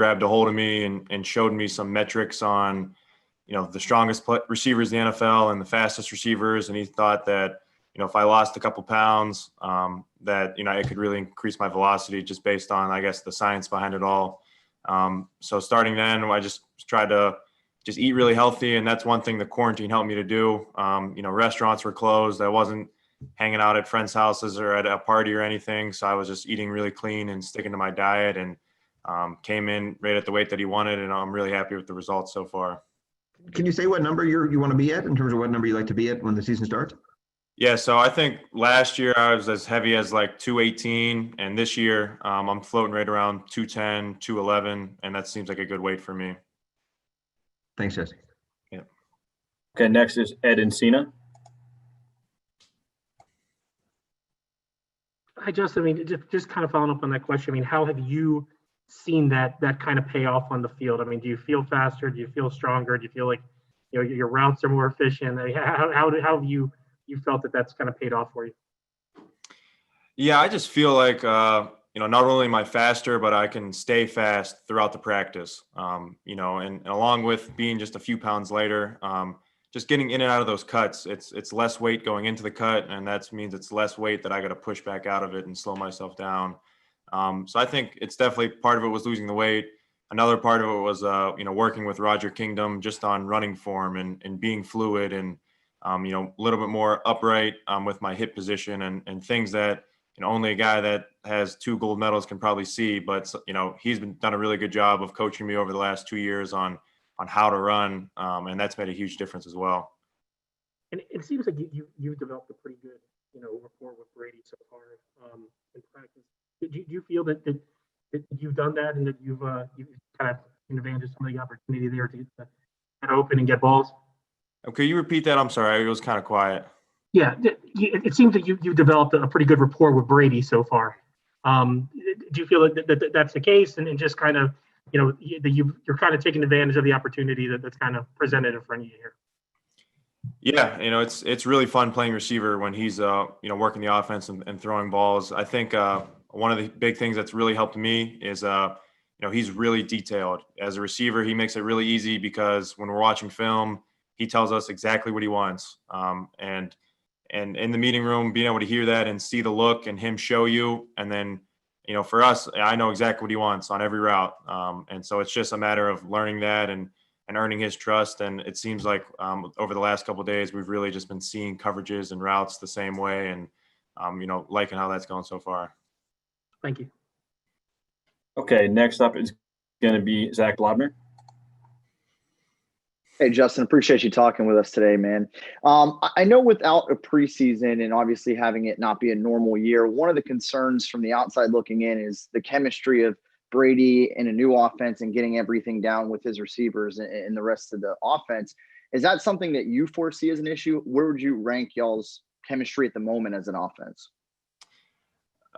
grabbed a hold of me and showed me some metrics on, the strongest receivers in the NFL and the fastest receivers. And he thought that, if I lost a couple pounds, that, it could really increase my velocity just based on, I guess, the science behind it all. So starting then, I just tried to just eat really healthy. And that's one thing the quarantine helped me to do. Restaurants were closed. I wasn't hanging out at friends' houses or at a party or anything. So I was just eating really clean and sticking to my diet, and came in right at the weight that he wanted. And I'm really happy with the results so far. Can you say what number you want to be at in terms of what number you like to be at when the season starts? Yeah, so I think last year I was as heavy as like 218, and this year I'm floating right around 210, 211, and that seems like a good weight for me. Thanks, Jesse. Yeah. Okay, next is Ed Encina. Hi, Justin. I mean, just kind of following up on that question. I mean, how have you seen that kind of pay off on the field? I mean, do you feel faster? Do you feel stronger? Do you feel like your routes are more efficient? I mean, how have you felt that that's kind of paid off for you? Yeah, I just feel like not only am I faster, but I can stay fast throughout the practice. And along with being just a few pounds lighter, just getting in and out of those cuts, it's less weight going into the cut, and that means it's less weight that I got to push back out of it and slow myself down. So I think it's definitely part of it was losing the weight. Another part of it was, working with Roger Kingdom just on running form and being fluid and, a little bit more upright with my hip position and things that, only a guy that has 2 gold medals can probably see. But, he's done a really good job of coaching me over the last 2 years on how to run. And that's made a huge difference as well. And it seems like you've developed a pretty good, rapport with Brady so far in practice. Do you feel that you've done that and that you've kind of taken advantage of some of the opportunity there to get open and get balls? Okay, you repeat that? I'm sorry, it was kind of quiet. Yeah, it seems that you've developed a pretty good rapport with Brady so far. Do you feel that that's the case, and just kind of, that you're kind of taking advantage of the opportunity that's kind of presented in front of you here? Yeah, it's really fun playing receiver when he's working the offense and throwing balls. I think one of the big things that's really helped me is he's really detailed. As a receiver, he makes it really easy because when we're watching film, he tells us exactly what he wants. And in the meeting room, being able to hear that and see the look and him show you, and then for us, I know exactly what he wants on every route. And so it's just a matter of learning that and earning his trust. And it seems like over the last couple of days, we've really just been seeing coverages and routes the same way, and liking how that's going so far. Thank you. Okay, next up is going to be Zach Blobner. Hey, Justin, appreciate you talking with us today, man. I know without a preseason and obviously having it not be a normal year, one of the concerns from the outside looking in is the chemistry of Brady in a new offense and getting everything down with his receivers and the rest of the offense. Is that something that you foresee as an issue? Where would you rank y'all's chemistry at the moment as an offense?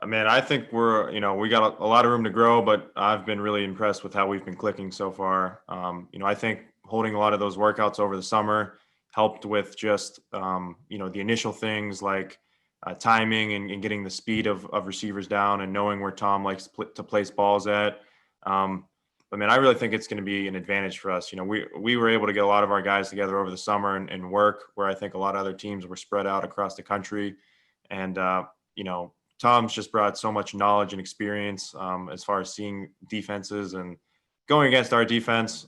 I mean, I think we got a lot of room to grow, but I've been really impressed with how we've been clicking so far. I think holding a lot of those workouts over the summer helped with just, the initial things like timing and getting the speed of receivers down and knowing where Tom likes to place balls at. But man, I really think it's going to be an advantage for us. We were able to get a lot of our guys together over the summer and work where I think a lot of other teams were spread out across the country. And, Tom's just brought so much knowledge and experience as far as seeing defenses and going against our defense.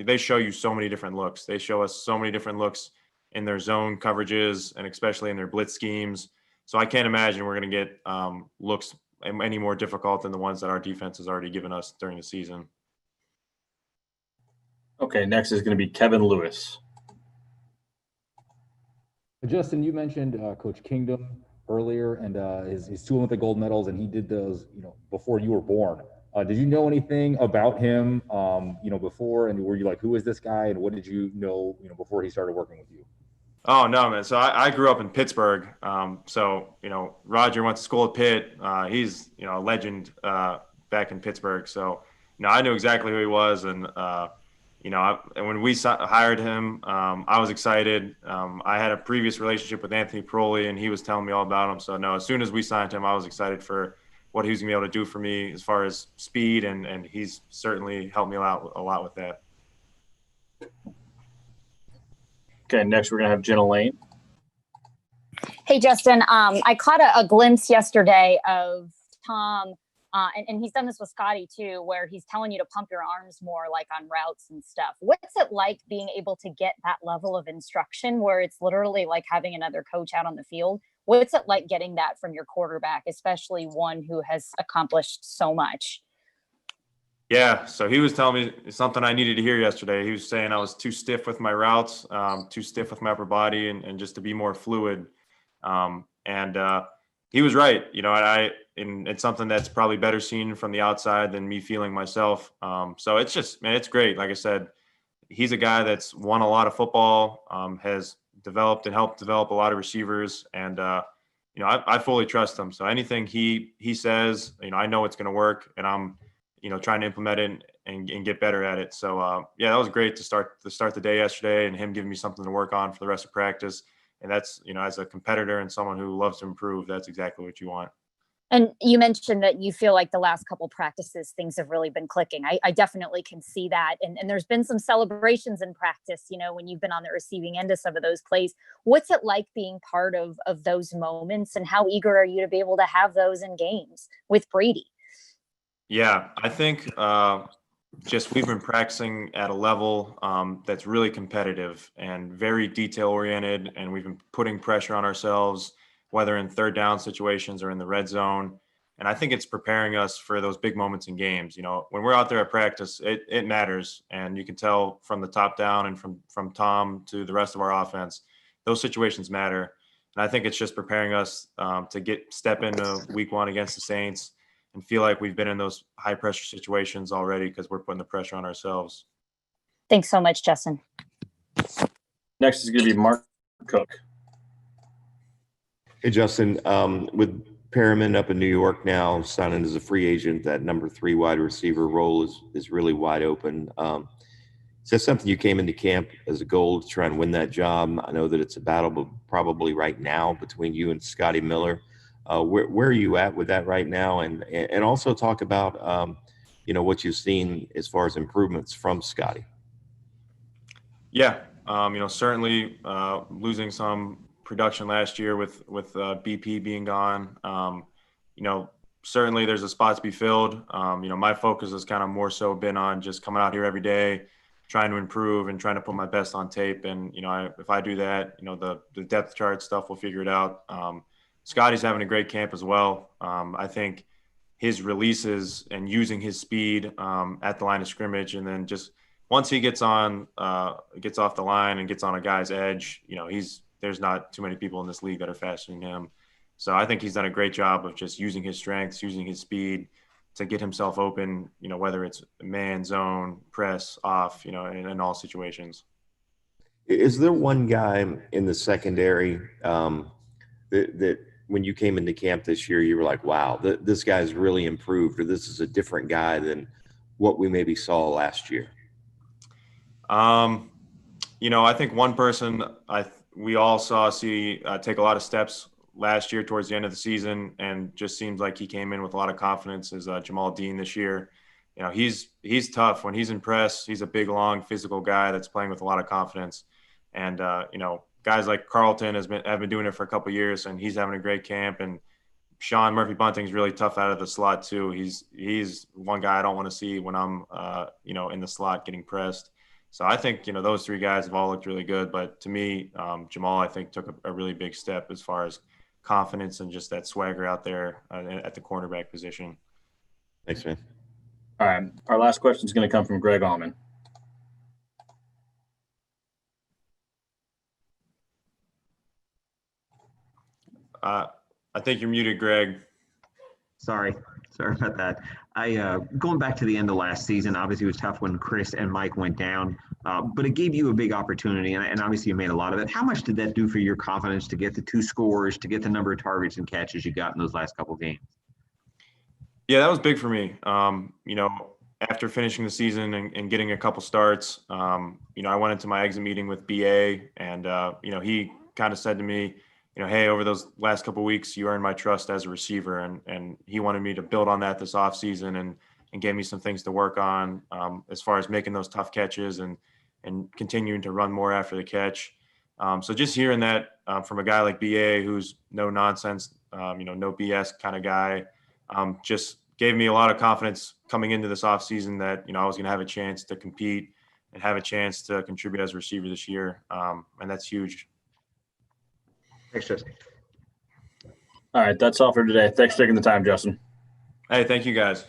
They show you so many different looks. They show us so many different looks in their zone coverages and especially in their blitz schemes. So I can't imagine we're going to get looks any more difficult than the ones that our defense has already given us during the season. Okay, next is going to be Kevin Lewis. Justin, you mentioned Coach Kingdom earlier and his 2 Olympic gold medals, and he did those, before you were born. Did you know anything about him, before? And were you like, who is this guy? And what did you know, before he started working with you? Oh, no, man. So I grew up in Pittsburgh. Roger went to school at Pitt. He's, a legend back in Pittsburgh. So, I knew exactly who he was. And, when we hired him, I was excited. I had a previous relationship with Anthony Proli, and he was telling me all about him. So, no, as soon as we signed him, I was excited for what he was gonna be able to do for me as far as speed, and he's certainly helped me out a lot with that. Okay, next we're gonna have Jenna Lane. Hey, Justin. I caught a glimpse yesterday of Tom, and he's done this with Scotty too, where he's telling you to pump your arms more, like on routes and stuff. What's it like being able to get that level of instruction where it's literally like having another coach out on the field? What's it like getting that from your quarterback, especially one who has accomplished so much? Yeah, so he was telling me something I needed to hear yesterday. He was saying I was too stiff with my routes, too stiff with my upper body, and just to be more fluid. And he was right. You know, and it's something that's probably better seen from the outside than me feeling myself. So it's just, man, it's great. Like I said, he's a guy that's won a lot of football, has developed and helped develop a lot of receivers, and you know, I fully trust him. So anything he says, you know, I know it's going to work, and I'm, you know, trying to implement it and get better at it. So yeah, that was great to start the day yesterday, and him giving me something to work on for the rest of practice. And that's, you know, as a competitor and someone who loves to improve, that's exactly what you want. And you mentioned that you feel like the last couple practices, things have really been clicking. I definitely can see that. And there's been some celebrations in practice, you know, when you've been on the receiving end of some of those plays. What's it like being part of those moments, and how eager are you to be able to have those in games with Brady? Yeah, I think just we've been practicing at a level that's really competitive and very detail oriented, and we've been putting pressure on ourselves, whether in third down situations or in the red zone. And I think it's preparing us for those big moments in games. You know, when we're out there at practice, it matters, and you can tell from the top down and from Tom to the rest of our offense, those situations matter. And I think it's just preparing us to step into week one against the Saints and feel like we've been in those high pressure situations already because we're putting the pressure on ourselves. Thanks so much, Justin. Next is going to be Mark Cook. Hey, Justin, with Perriman up in New York now, signing as a free agent, that number 3 wide receiver role is really wide open. Is that something you came into camp as a goal to try and win that job? I know that it's a battle probably right now between you and Scotty Miller. Where are you at with that right now? And also talk about, you know, what you've seen as far as improvements from Scotty. Yeah, you know, certainly losing some production last year with BP being gone. You know, certainly there's a spot to be filled. You know, my focus has kind of more so been on just coming out here every day, trying to improve and trying to put my best on tape. And, you know, if I do that, you know, the depth chart stuff, we'll figure it out. Scotty's having a great camp as well. I think his releases and using his speed at the line of scrimmage, and then just once he gets off the line and gets on a guy's edge, you know, there's not too many people in this league that are faster than him. So I think he's done a great job of just using his strengths, using his speed to get himself open, you know, whether it's man, zone, press, off, you know, in all situations. Is there one guy in the secondary that when you came into camp this year, you were like, wow, this guy's really improved, or this is a different guy than what we maybe saw last year? You know, I think one person we all saw take a lot of steps last year towards the end of the season, and just seems like he came in with a lot of confidence, is Jamal Dean this year. You know, he's tough. When he's in press, he's a big, long, physical guy that's playing with a lot of confidence. And, you know, guys like Carlton have been doing it for a couple of years, and he's having a great camp. And Sean Murphy-Bunting's really tough out of the slot too. He's one guy I don't want to see when I'm, you know, in the slot getting pressed. So I think, you know, those 3 guys have all looked really good. But to me, Jamal, I think, took a really big step as far as confidence and just that swagger out there at the cornerback position. Thanks, man. All right. Our last question is going to come from Greg Allman. I think you're muted, Greg. Sorry about that. Going back to the end of last season, obviously it was tough when Chris and Mike went down, but it gave you a big opportunity, and obviously you made a lot of it. How much did that do for your confidence to get the 2 scores, to get the number of targets and catches you got in those last couple of games? Yeah, that was big for me. You know, after finishing the season and getting a couple starts, you know, I went into my exit meeting with BA, and, you know, he kind of said to me, hey, over those last couple of weeks, you earned my trust as a receiver. And he wanted me to build on that this offseason and gave me some things to work on as far as making those tough catches and continuing to run more after the catch. So just hearing that from a guy like BA, who's no nonsense, no BS kind of guy, just gave me a lot of confidence coming into this offseason that, I was going to have a chance to compete and have a chance to contribute as a receiver this year. And that's huge. Thanks, Justin. All right, that's all for today. Thanks for taking the time, Justin. Hey, thank you guys.